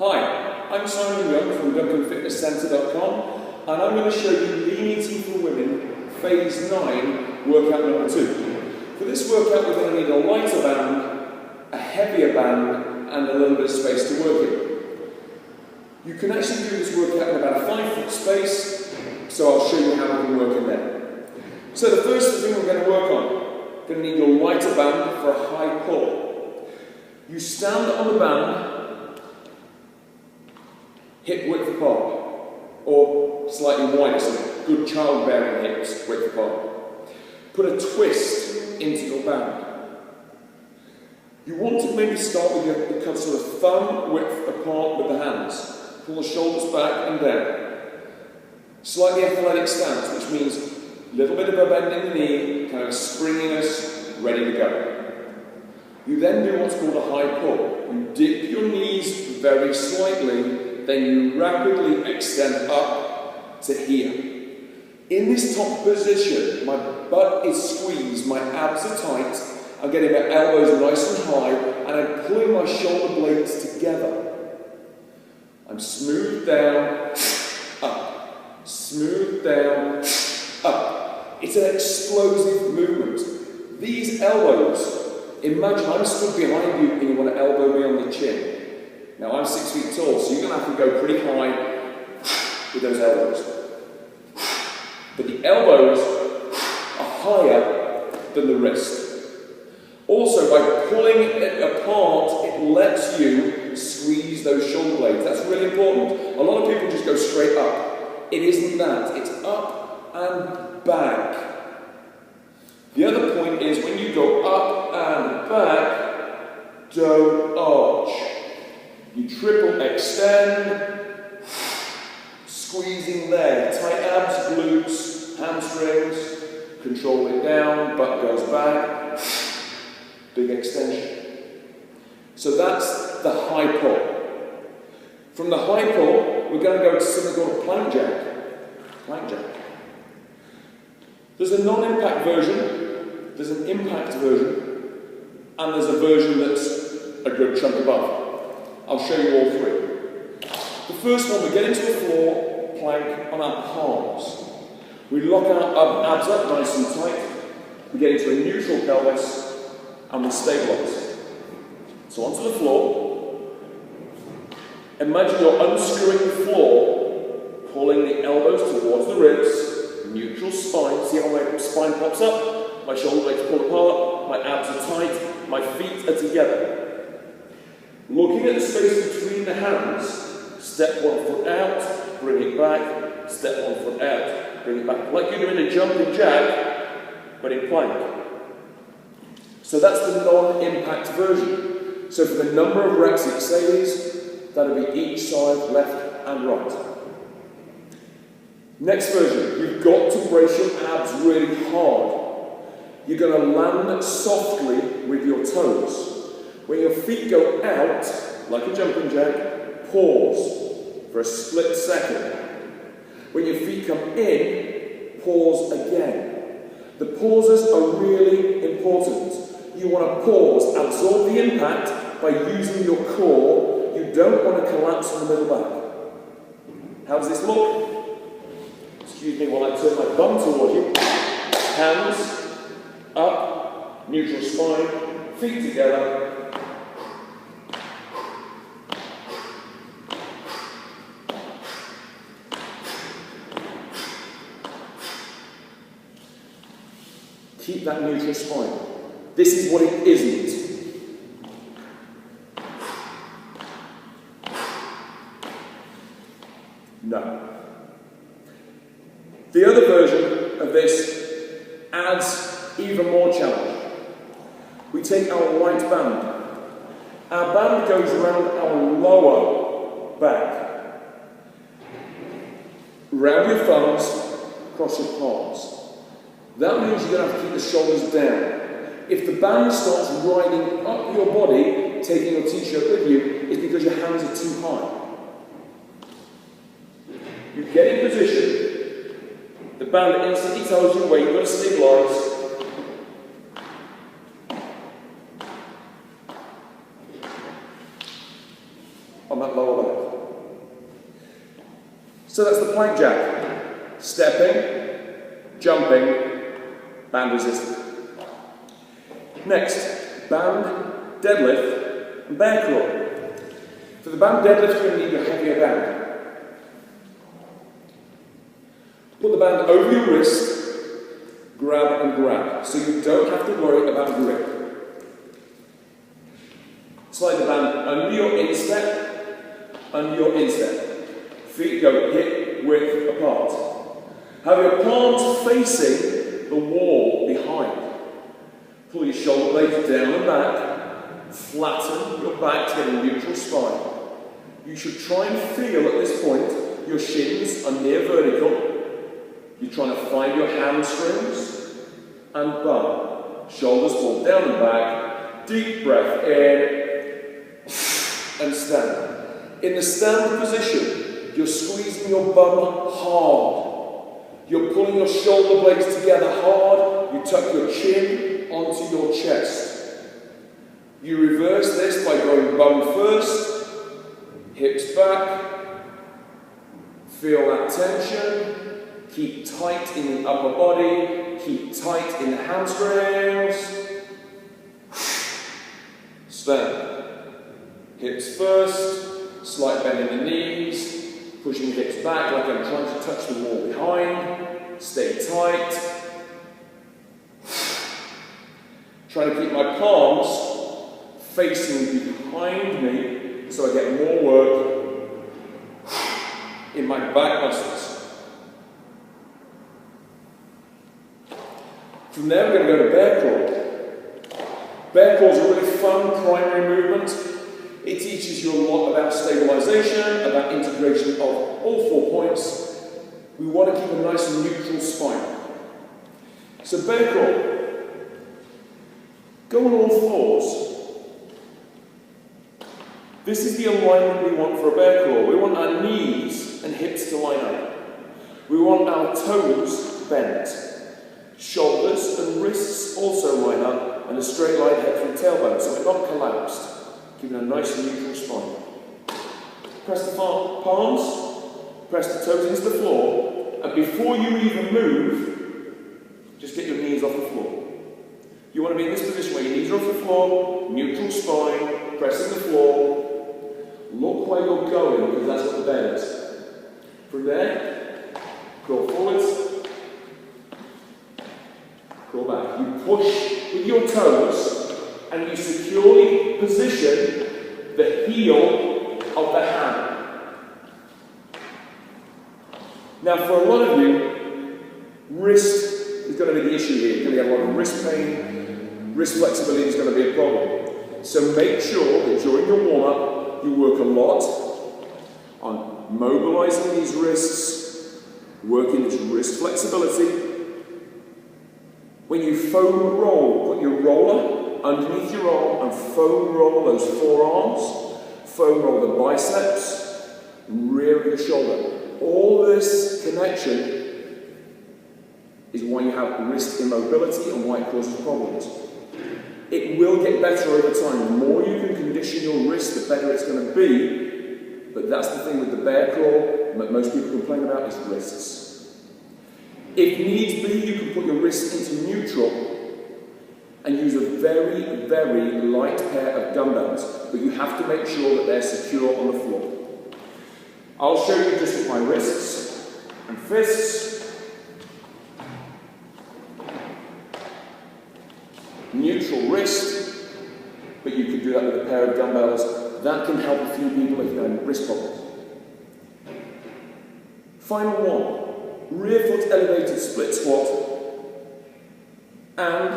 Hi, I'm Simon Young from DuncanFitnessCentre.com and I'm going to show you Lean Eating for Women Phase 9 workout number 2. For this workout we're going to need a lighter band, a heavier band and a little bit of space to work in. You can actually do this workout in about a 5-foot space, so I'll show you how we can work in there. So the first thing we're going to work on, you're going to need your lighter band for a high pull. You stand on the band hip width apart, or slightly wider, so good childbearing hips width apart. Put a twist into your band. You want to maybe start with your sort of thumb width apart with the hands. Pull the shoulders back and down. Slightly athletic stance, which means a little bit of a bend in the knee, kind of springiness, ready to go. You then do what's called a high pull. You dip your knees very slightly, then you rapidly extend up to here. In this top position, my butt is squeezed, my abs are tight, I'm getting my elbows nice and high, and I'm pulling my shoulder blades together. I'm smooth down, up. Smooth down, up. It's an explosive movement. These elbows, imagine I'm stood behind you and you want to elbow me on the chin. Now I'm 6 feet tall, so you're going to have to go pretty high with those elbows. But the elbows are higher than the wrist. Also, by pulling it apart, it lets you squeeze those shoulder blades. That's really important. A lot of people just go straight up. It isn't that. It's up and back. The other point is when you go up and back, don't arch. You triple extend, squeezing there, tight abs, glutes, hamstrings, control it down, butt goes back, big extension. So that's the high pull. From the high pull, we're going to go to something called a plank jack. Plank jack. There's a non-impact version, there's an impact version, and there's a version that's a good chunk above. I'll show you all three. The first one, we get into the floor plank on our palms. We lock our abs up nice and tight. We get into a neutral pelvis and we stabilise. So onto the floor. Imagine you're unscrewing the floor, pulling the elbows towards the ribs, neutral spine. See how my spine pops up? My shoulder blades pull apart, my abs are tight, my feet are together. Looking at the space between the hands, step 1 foot out, bring it back, step 1 foot out, bring it back. Like you're doing a jumping jack, but in plank. So that's the non-impact version. So for the number of reps it says, that'll be each side, left and right. Next version, you've got to brace your abs really hard. You're going to land softly with your toes. When your feet go out, like a jumping jack, pause for a split second. When your feet come in, pause again. The pauses are really important. You want to pause, absorb the impact by using your core. You don't want to collapse on the middle back. How does this look? Excuse me while I turn my bum towards you. Hands up, neutral spine, feet together. Keep that neutral spine. This is what it isn't. No. The other version of this adds even more challenge. We take our right band. Our band goes around our lower back. Round your thumbs, across your palms. That means you're going to have to keep the shoulders down. If the band starts riding up your body, taking your t-shirt with you, it's because your hands are too high. You get in position, the band instantly tells you where you've got to stabilise. On that lower leg. So that's the plank jack. Stepping, jumping, band resisted. Next, band, deadlift, and bear crawl. For the band deadlift, you're going to need a heavier band. Put the band over your wrist, grab and grab, so you don't have to worry about grip. Slide the band under your instep, under your instep. Feet go hip width apart. Have your palms facing the wall behind. Pull your shoulder blades down and back. Flatten your back to get a neutral spine. You should try and feel at this point your shins are near vertical. You're trying to find your hamstrings and bum. Shoulders pulled down and back. Deep breath in and stand. In the stand position, you're squeezing your bum hard. You're pulling your shoulder blades together hard. You tuck your chin onto your chest. You reverse this by going bum first, hips back. Feel that tension. Keep tight in the upper body. Keep tight in the hamstrings. Stand. Hips first. Slight bend in the knees. Pushing the hips back like I'm trying to touch the wall behind. Stay tight. Trying to keep my palms facing behind me so I get more work in my back muscles. From there, we're going to go to bear crawl. Bear crawl is a really fun primary movement. It teaches you a lot about stabilization, about integration of all 4 points. We want to keep a nice neutral spine. So bear crawl. Go on all fours. This is the alignment we want for a bear crawl. We want our knees and hips to line up. We want our toes bent. Shoulders and wrists also line up, and a straight line head from tailbone, so we're not collapsed. Keeping a nice neutral spine. Press the palms, press the toes into the floor, and before you even move, just get your knees off the floor. You want to be in this position where your knees are off the floor, neutral spine, pressing the floor. Look where you're going, because that's what the bend is. From there, crawl forwards. Crawl back. You push with your toes and you securely position the heel of the hand. Now, for a lot of you, wrist is going to be the issue here. You're going to get a lot of wrist pain. Wrist flexibility is going to be a problem. So make sure that during your warm-up, you work a lot on mobilizing these wrists, working this wrist flexibility. When you foam roll, put your roller underneath your arm and foam roll those forearms, foam roll the biceps, rear of your shoulder. All this connection is why you have wrist immobility and why it causes problems. It will get better over time. The more you can condition your wrist, the better it's going to be. But that's the thing with the bear crawl that most people complain about is wrists. If needs be, you can put your wrists into neutral and use a very, very light pair of dumbbells, but you have to make sure that they're secure on the floor. I'll show you just with my wrists and fists. Neutral wrist, but you can do that with a pair of dumbbells. That can help a few people if you're having wrist problems. Final one. Rear foot elevated split squat, and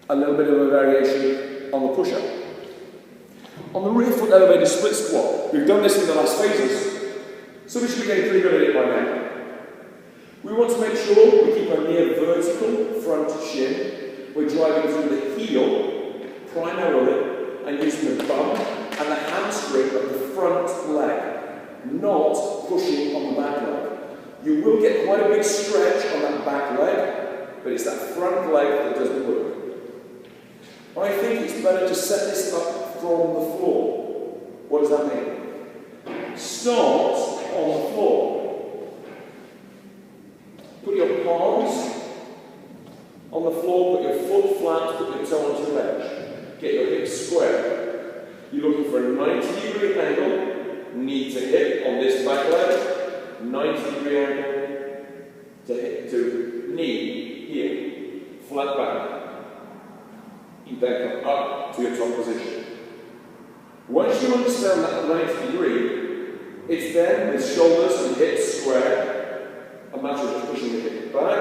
a little bit of a variation on the push-up. On the rear foot elevated split squat, we've done this in the last phases, so we should be getting pretty good at it by now. We want to make sure we keep a near vertical front shin. We're driving through the heel, primarily, and using the bum and the hamstring of the front leg, not pushing on the back leg. You will get quite a big stretch on that back leg, but it's that front leg that doesn't work. I think it's better to set this up from the floor. What does that mean? Start on the floor. Put your palms on the floor, put your foot flat, put your toe onto the bench. Get your hips square. You're looking for a 90-degree angle, knee to hip on this back leg, 90-degree angle to hip to knee here, flat back. You then come up to your top position. Once you understand that 90 degree, it's then with shoulders and hips square, a matter of just pushing the hip back,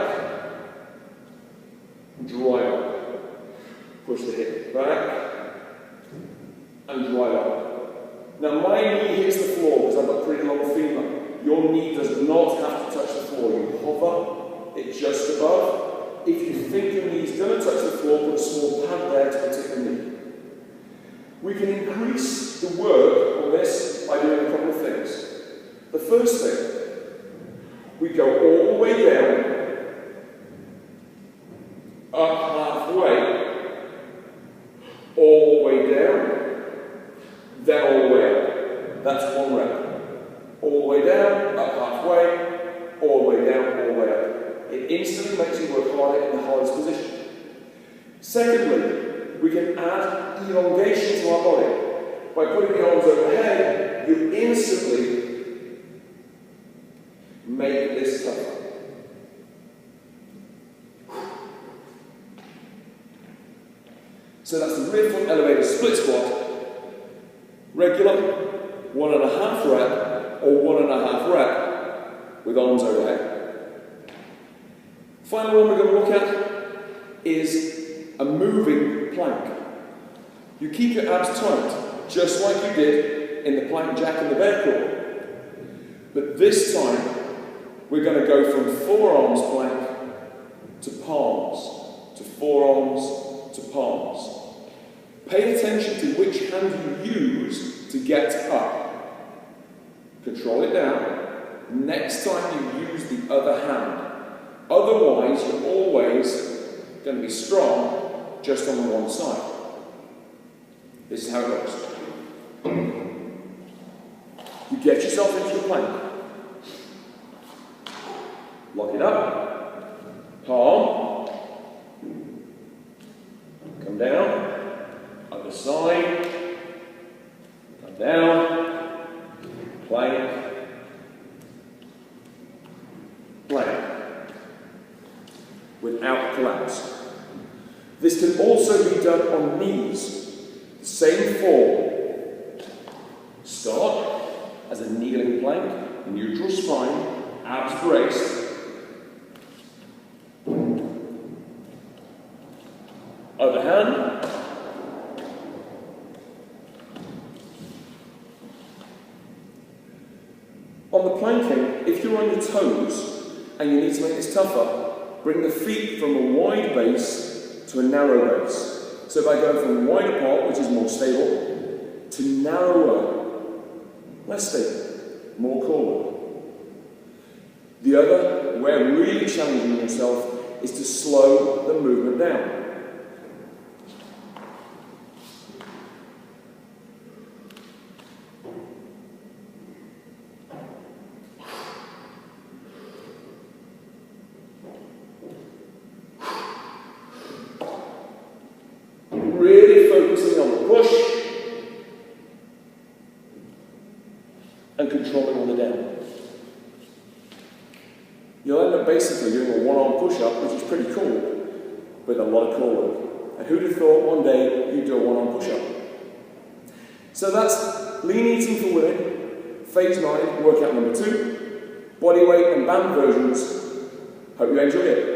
drive up. Push the hip back, and drive up. Now my knee hits the floor because I've got pretty long femur. Your knee does not have to touch the floor. You hover it just above. If you think your knee's going to touch the floor, put a small pad there to protect the knee. We can increase the work on this by doing a couple of things. The first thing, we go all the way down, up halfway, all the way down, then all the way up. That's one rep. All the way down, up halfway, all the way down, all the way up. It instantly makes you work harder in the hardest position. Secondly, we can add elongation to our body. By putting the arms overhead, you instantly make this tougher. So that's the rear foot elevated split squat. Regular, 1.5 rep or 1.5 rep with arms overhead. Final one we're going to look at is a moving plank. You keep your abs tight, just like you did in the plank jack and the bear crawl. But this time, we're going to go from forearms plank to palms, to forearms to palms. Pay attention to which hand you use to get up. Control it down. Next time you use the other hand. Otherwise, you're always going to be strong just on the one side. This is how it looks. You get yourself into a plank. Lock it up. Palm. Come down. Other side. Come down. Plank. Plank. Without collapse. This can also be done on knees. The same form. Start as a kneeling plank, neutral spine, abs braced. Other hand. On the planking, if you're on your toes and you need to make this tougher, bring the feet from a wide base to a narrow base. So by going from wide apart, which is more stable, to narrower, less stable, more core. The other, where really challenging yourself, is to slow the movement down. Really focusing on the push and controlling on the down. You'll end up basically doing a one-arm push-up, which is pretty cool, with a lot of core work. And who'd have thought one day you'd do a one-arm push-up? So that's lean eating for women, phase 9, workout number 2, body weight and band versions. Hope you enjoy it.